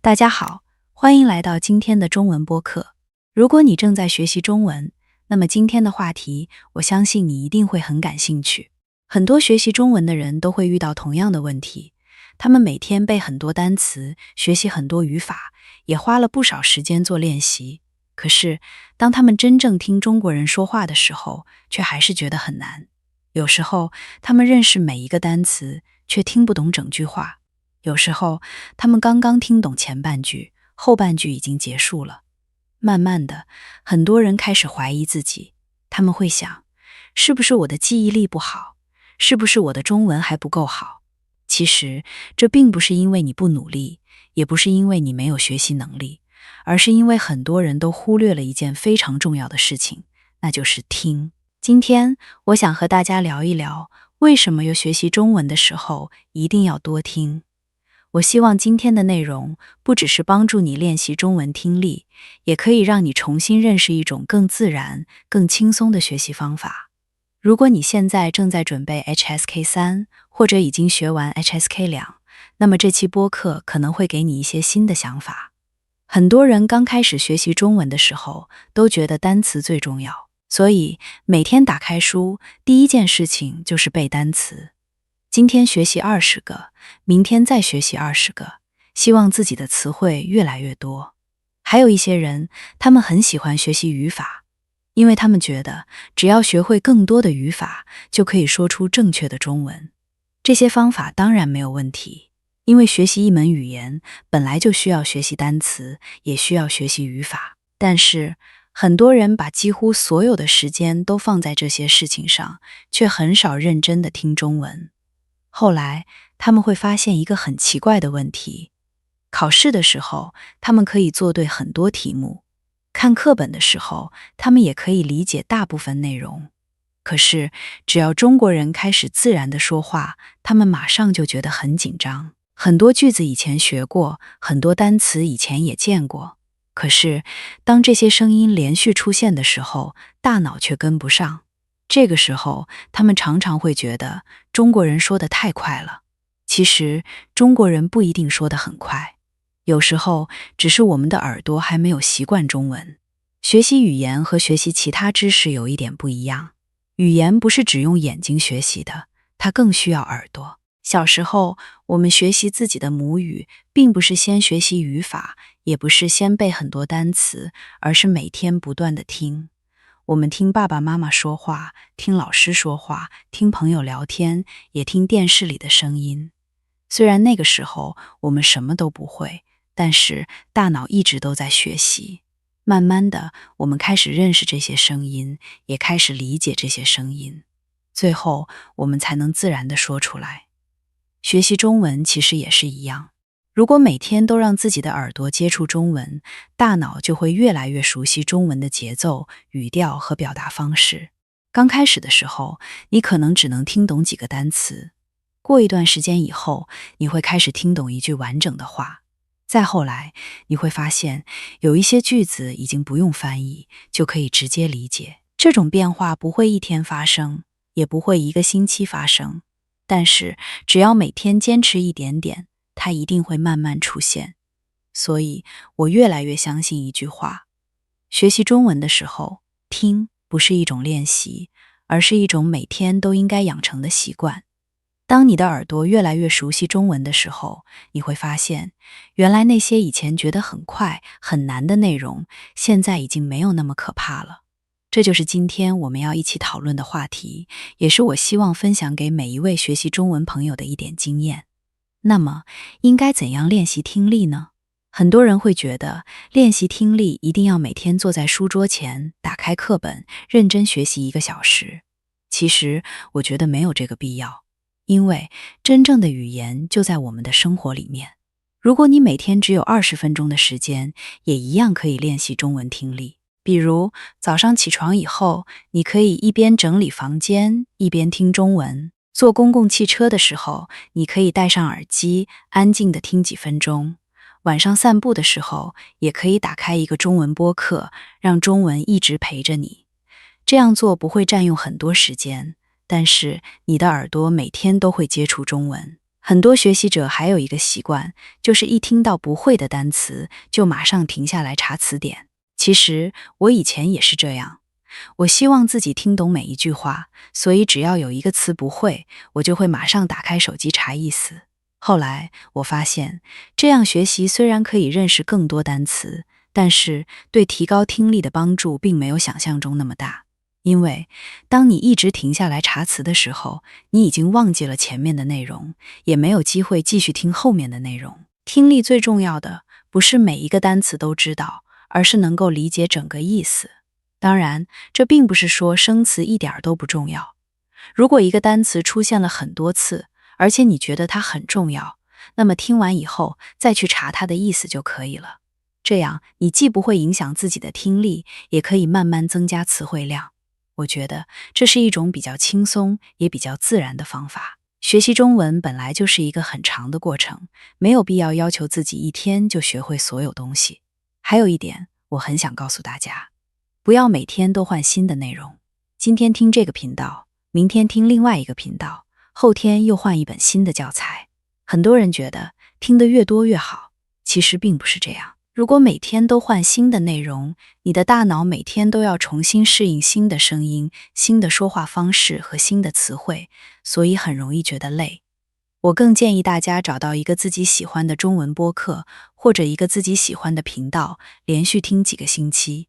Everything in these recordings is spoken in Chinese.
大家好，欢迎来到今天的中文播客。如果你正在学习中文，那么今天的话题，我相信你一定会很感兴趣。很多学习中文的人都会遇到同样的问题，他们每天背很多单词，学习很多语法，也花了不少时间做练习。可是，当他们真正听中国人说话的时候，却还是觉得很难。有时候，他们认识每一个单词，却听不懂整句话。有时候，他们刚刚听懂前半句，后半句已经结束了。慢慢的，很多人开始怀疑自己，他们会想，是不是我的记忆力不好？是不是我的中文还不够好？其实，这并不是因为你不努力，也不是因为你没有学习能力，而是因为很多人都忽略了一件非常重要的事情，那就是听。今天，我想和大家聊一聊，为什么要学习中文的时候一定要多听。我希望今天的内容不只是帮助你练习中文听力，也可以让你重新认识一种更自然、更轻松的学习方法。如果你现在正在准备 HSK3， 或者已经学完 HSK2， 那么这期播客可能会给你一些新的想法。很多人刚开始学习中文的时候，都觉得单词最重要，所以每天打开书，第一件事情就是背单词。今天学习20个，明天再学习20个，希望自己的词汇越来越多。还有一些人，他们很喜欢学习语法，因为他们觉得只要学会更多的语法，就可以说出正确的中文。这些方法当然没有问题，因为学习一门语言本来就需要学习单词，也需要学习语法。但是，很多人把几乎所有的时间都放在这些事情上，却很少认真地听中文。后来，他们会发现一个很奇怪的问题。考试的时候，他们可以做对很多题目；看课本的时候，他们也可以理解大部分内容。可是，只要中国人开始自然地说话，他们马上就觉得很紧张。很多句子以前学过，很多单词以前也见过。可是，当这些声音连续出现的时候，大脑却跟不上。这个时候，他们常常会觉得中国人说得太快了。其实，中国人不一定说得很快，有时候只是我们的耳朵还没有习惯中文。学习语言和学习其他知识有一点不一样，语言不是只用眼睛学习的，它更需要耳朵。小时候，我们学习自己的母语，并不是先学习语法，也不是先背很多单词，而是每天不断地听。我们听爸爸妈妈说话，听老师说话，听朋友聊天，也听电视里的声音。虽然那个时候我们什么都不会，但是大脑一直都在学习。慢慢的，我们开始认识这些声音，也开始理解这些声音。最后，我们才能自然地说出来。学习中文其实也是一样。如果每天都让自己的耳朵接触中文，大脑就会越来越熟悉中文的节奏、语调和表达方式。刚开始的时候，你可能只能听懂几个单词，过一段时间以后，你会开始听懂一句完整的话。再后来，你会发现有一些句子已经不用翻译，就可以直接理解。这种变化不会一天发生，也不会一个星期发生，但是只要每天坚持一点点，它一定会慢慢出现。所以我越来越相信一句话，学习中文的时候，听不是一种练习，而是一种每天都应该养成的习惯。当你的耳朵越来越熟悉中文的时候，你会发现，原来那些以前觉得很快、很难的内容，现在已经没有那么可怕了。这就是今天我们要一起讨论的话题，也是我希望分享给每一位学习中文朋友的一点经验。那么，应该怎样练习听力呢？很多人会觉得，练习听力一定要每天坐在书桌前，打开课本，认真学习1个小时。其实，我觉得没有这个必要，因为真正的语言就在我们的生活里面。如果你每天只有20分钟的时间，也一样可以练习中文听力。比如，早上起床以后，你可以一边整理房间，一边听中文。坐公共汽车的时候，你可以戴上耳机，安静地听几分钟。晚上散步的时候，也可以打开一个中文播客，让中文一直陪着你。这样做不会占用很多时间，但是你的耳朵每天都会接触中文。很多学习者还有一个习惯，就是一听到不会的单词，就马上停下来查词典。其实我以前也是这样，我希望自己听懂每一句话，所以只要有一个词不会，我就会马上打开手机查意思。后来我发现，这样学习虽然可以认识更多单词，但是对提高听力的帮助并没有想象中那么大。因为当你一直停下来查词的时候，你已经忘记了前面的内容，也没有机会继续听后面的内容。听力最重要的不是每一个单词都知道，而是能够理解整个意思。当然，这并不是说生词一点都不重要。如果一个单词出现了很多次，而且你觉得它很重要，那么听完以后再去查它的意思就可以了。这样你既不会影响自己的听力，也可以慢慢增加词汇量。我觉得这是一种比较轻松也比较自然的方法。学习中文本来就是一个很长的过程，没有必要要求自己一天就学会所有东西。还有一点，我很想告诉大家，不要每天都换新的内容。今天听这个频道，明天听另外一个频道，后天又换一本新的教材。很多人觉得听得越多越好，其实并不是这样。如果每天都换新的内容，你的大脑每天都要重新适应新的声音、新的说话方式和新的词汇，所以很容易觉得累。我更建议大家找到一个自己喜欢的中文播客，或者一个自己喜欢的频道，连续听几个星期。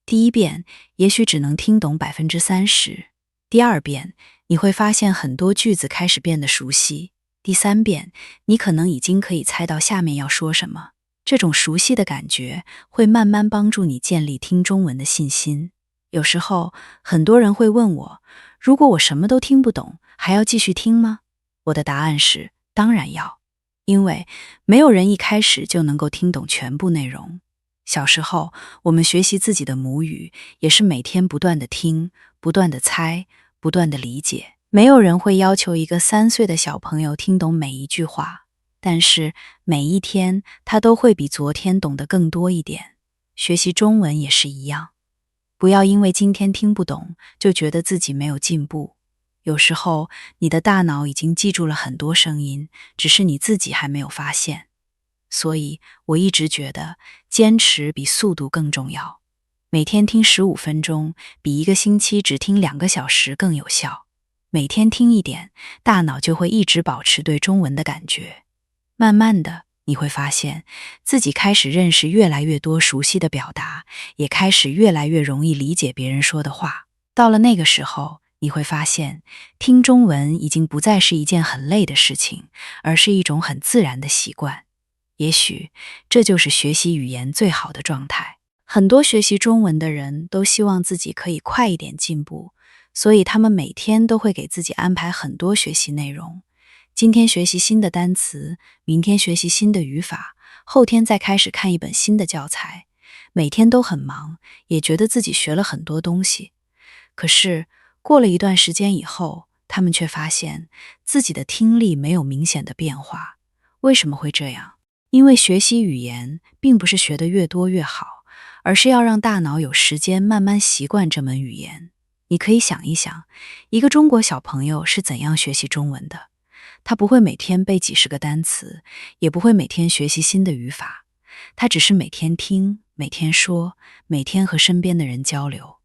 第一遍也许只能听懂30%，第二遍你会发现很多句子开始变得熟悉，第三遍你可能已经可以猜到下面要说什么。这种熟悉的感觉会慢慢帮助你建立听中文的信心。有时候很多人会问我，如果我什么都听不懂，还要继续听吗？我的答案是，当然要。因为没有人一开始就能够听懂全部内容。小时候，我们学习自己的母语，也是每天不断的听，不断的猜，不断的理解。没有人会要求一个3岁的小朋友听懂每一句话，但是每一天他都会比昨天懂得更多一点。学习中文也是一样，不要因为今天听不懂就觉得自己没有进步。有时候你的大脑已经记住了很多声音，只是你自己还没有发现。所以我一直觉得坚持比速度更重要。每天听15分钟，比一个星期只听2个小时更有效。每天听一点，大脑就会一直保持对中文的感觉。慢慢的，你会发现自己开始认识越来越多熟悉的表达，也开始越来越容易理解别人说的话。到了那个时候，你会发现听中文已经不再是一件很累的事情，而是一种很自然的习惯。也许这就是学习语言最好的状态。很多学习中文的人都希望自己可以快一点进步，所以他们每天都会给自己安排很多学习内容。今天学习新的单词，明天学习新的语法，后天再开始看一本新的教材。每天都很忙，也觉得自己学了很多东西。可是过了一段时间以后，他们却发现自己的听力没有明显的变化。为什么会这样？因为学习语言并不是学得越多越好，而是要让大脑有时间慢慢习惯这门语言。你可以想一想，一个中国小朋友是怎样学习中文的？他不会每天背几十个单词，也不会每天学习新的语法，他只是每天听，每天说，每天和身边的人交流。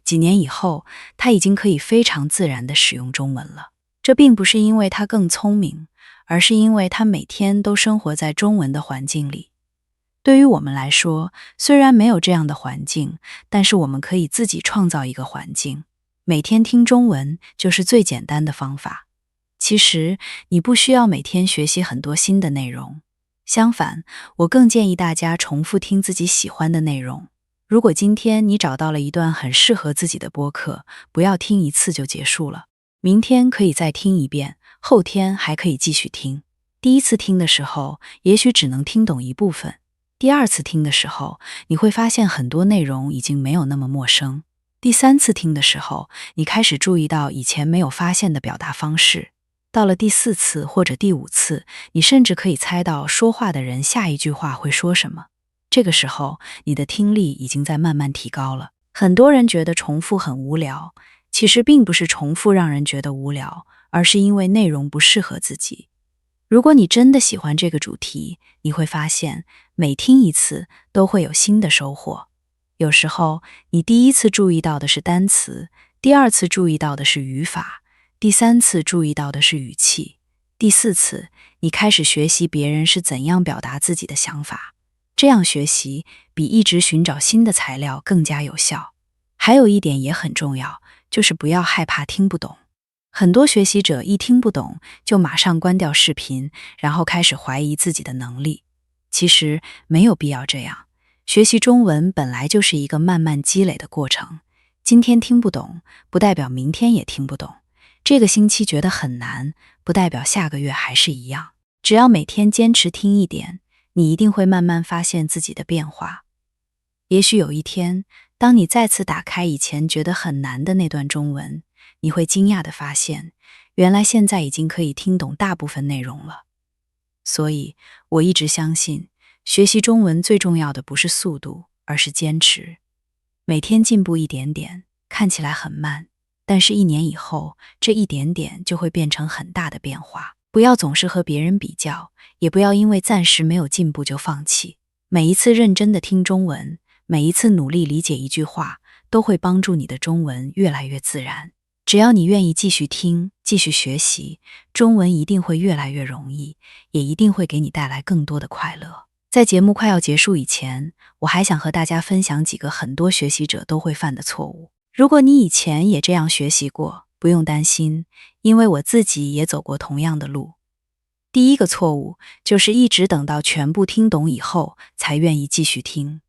几年以后，他已经可以非常自然地使用中文了。这并不是因为他更聪明，而是因为他每天都生活在中文的环境里。对于我们来说，虽然没有这样的环境，但是我们可以自己创造一个环境。每天听中文就是最简单的方法。其实，你不需要每天学习很多新的内容。相反，我更建议大家重复听自己喜欢的内容。如果今天你找到了一段很适合自己的播客，不要听一次就结束了。明天可以再听一遍，后天还可以继续听。第一次听的时候，也许只能听懂一部分。第二次听的时候，你会发现很多内容已经没有那么陌生。第三次听的时候，你开始注意到以前没有发现的表达方式。到了第4次或者第5次，你甚至可以猜到说话的人下一句话会说什么。这个时候，你的听力已经在慢慢提高了。很多人觉得重复很无聊，其实并不是重复让人觉得无聊，而是因为内容不适合自己。如果你真的喜欢这个主题，你会发现每听一次都会有新的收获。有时候，你第一次注意到的是单词，第二次注意到的是语法，第三次注意到的是语气，第四次，你开始学习别人是怎样表达自己的想法。这样学习比一直寻找新的材料更加有效。还有一点也很重要，就是不要害怕听不懂。很多学习者一听不懂，就马上关掉视频，然后开始怀疑自己的能力。其实没有必要这样。学习中文本来就是一个慢慢积累的过程。今天听不懂，不代表明天也听不懂。这个星期觉得很难，不代表下个月还是一样。只要每天坚持听一点，你一定会慢慢发现自己的变化。也许有一天，当你再次打开以前觉得很难的那段中文，你会惊讶地发现，原来现在已经可以听懂大部分内容了。所以，我一直相信，学习中文最重要的不是速度，而是坚持。每天进步一点点，看起来很慢，但是1年以后，这一点点就会变成很大的变化。不要总是和别人比较，也不要因为暂时没有进步就放弃。每一次认真的听中文，每一次努力理解一句话，都会帮助你的中文越来越自然。只要你愿意继续听，继续学习，中文一定会越来越容易，也一定会给你带来更多的快乐。在节目快要结束以前，我还想和大家分享几个很多学习者都会犯的错误。如果你以前也这样学习过，不用担心，因为我自己也走过同样的路。第一个错误就是一直等到全部听懂以后才愿意继续听。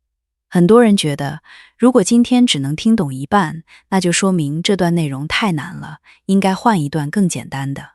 很多人觉得，如果今天只能听懂一半，那就说明这段内容太难了，应该换一段更简单的。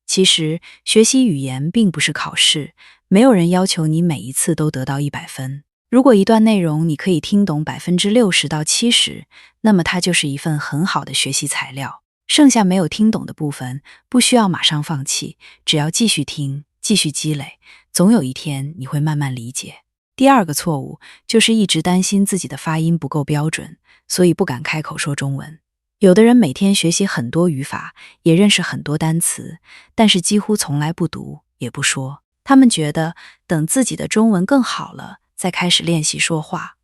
其实，学习语言并不是考试，没有人要求你每一次都得到100分。如果一段内容你可以听懂60%到70%，那么它就是一份很好的学习材料。剩下没有听懂的部分，不需要马上放弃，只要继续听，继续积累，总有一天你会慢慢理解。第二个错误就是一直担心自己的发音不够标准，所以不敢开口说中文。有的人每天学习很多语法，也认识很多单词，但是几乎从来不读，也不说。他们觉得等自己的中文更好了，再开始练习说话。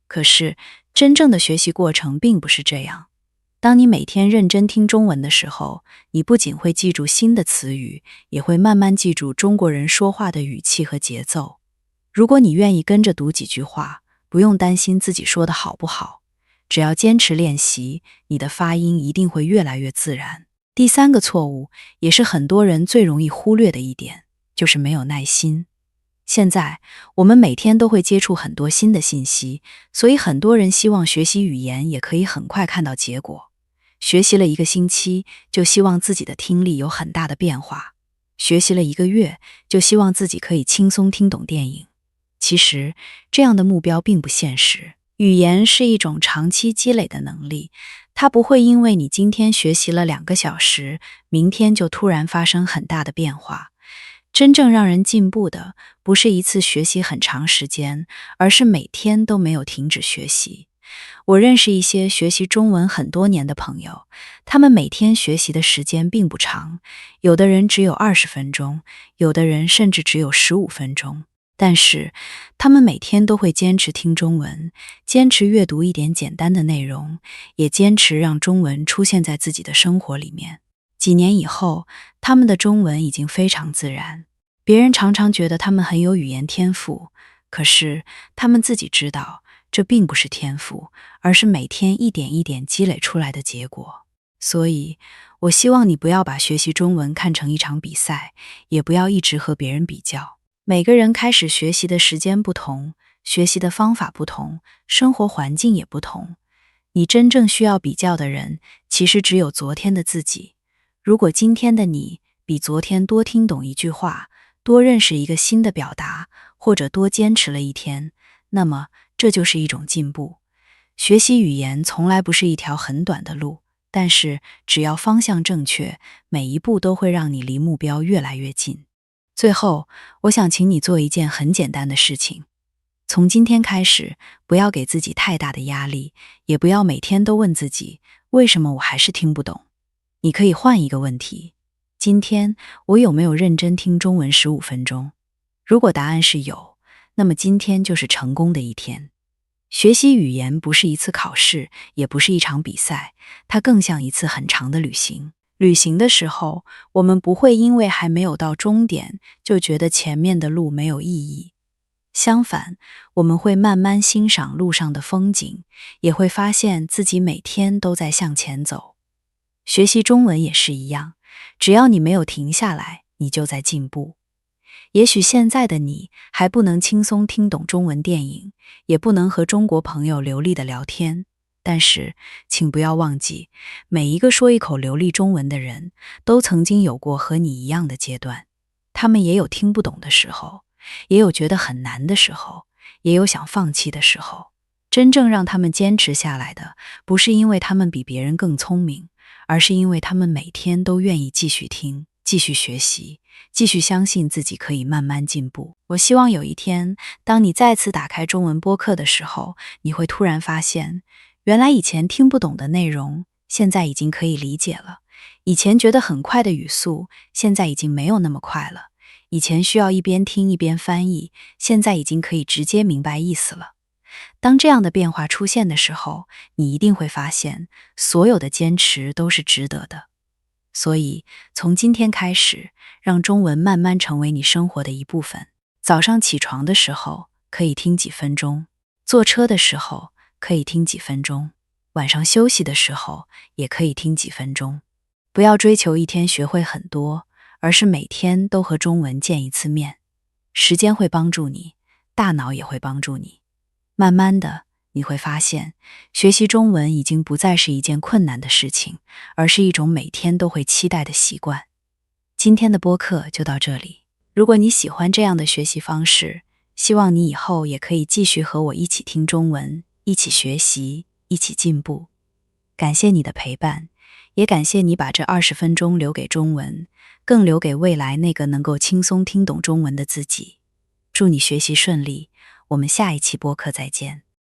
可是，真正的学习过程并不是这样。当你每天认真听中文的时候，你不仅会记住新的词语，也会慢慢记住中国人说话的语气和节奏。如果你愿意跟着读几句话，不用担心自己说的好不好，只要坚持练习，你的发音一定会越来越自然。第三个错误，也是很多人最容易忽略的一点，就是没有耐心。现在，我们每天都会接触很多新的信息，所以很多人希望学习语言也可以很快看到结果。学习了1个星期，就希望自己的听力有很大的变化；学习了1个月，就希望自己可以轻松听懂电影。其实，这样的目标并不现实。语言是一种长期积累的能力，它不会因为你今天学习了2个小时，明天就突然发生很大的变化。真正让人进步的，不是一次学习很长时间，而是每天都没有停止学习。我认识一些学习中文很多年的朋友，他们每天学习的时间并不长，有的人只有20分钟，有的人甚至只有15分钟。但是，他们每天都会坚持听中文，坚持阅读一点简单的内容，也坚持让中文出现在自己的生活里面。几年以后，他们的中文已经非常自然。别人常常觉得他们很有语言天赋，可是他们自己知道，这并不是天赋，而是每天一点一点积累出来的结果。所以，我希望你不要把学习中文看成一场比赛，也不要一直和别人比较。每个人开始学习的时间不同，学习的方法不同，生活环境也不同。你真正需要比较的人，其实只有昨天的自己。如果今天的你比昨天多听懂一句话，多认识一个新的表达，或者多坚持了1天，那么这就是一种进步。学习语言从来不是一条很短的路，但是只要方向正确，每一步都会让你离目标越来越近。最后，我想请你做一件很简单的事情。从今天开始，不要给自己太大的压力，也不要每天都问自己，为什么我还是听不懂？你可以换一个问题。今天我有没有认真听中文15分钟？如果答案是有，那么今天就是成功的一天。学习语言不是一次考试，也不是一场比赛，它更像一次很长的旅行。旅行的时候，我们不会因为还没有到终点，就觉得前面的路没有意义。相反，我们会慢慢欣赏路上的风景，也会发现自己每天都在向前走。学习中文也是一样，只要你没有停下来，你就在进步。也许现在的你还不能轻松听懂中文电影，也不能和中国朋友流利的聊天，但是请不要忘记，每一个说一口流利中文的人，都曾经有过和你一样的阶段。他们也有听不懂的时候，也有觉得很难的时候，也有想放弃的时候。真正让他们坚持下来的，不是因为他们比别人更聪明，而是因为他们每天都愿意继续听，继续学习，继续相信自己可以慢慢进步。我希望有一天，当你再次打开中文播客的时候，你会突然发现，原来以前听不懂的内容，现在已经可以理解了；以前觉得很快的语速，现在已经没有那么快了；以前需要一边听一边翻译，现在已经可以直接明白意思了。当这样的变化出现的时候，你一定会发现，所有的坚持都是值得的。所以，从今天开始，让中文慢慢成为你生活的一部分。早上起床的时候，可以听几分钟；坐车的时候，可以听几分钟；晚上休息的时候，也可以听几分钟。不要追求一天学会很多，而是每天都和中文见一次面。时间会帮助你，大脑也会帮助你。慢慢的，你会发现，学习中文已经不再是一件困难的事情，而是一种每天都会期待的习惯。今天的播客就到这里。如果你喜欢这样的学习方式，希望你以后也可以继续和我一起听中文，一起学习，一起进步。感谢你的陪伴，也感谢你把这20分钟留给中文，更留给未来那个能够轻松听懂中文的自己。祝你学习顺利，我们下一期播客再见。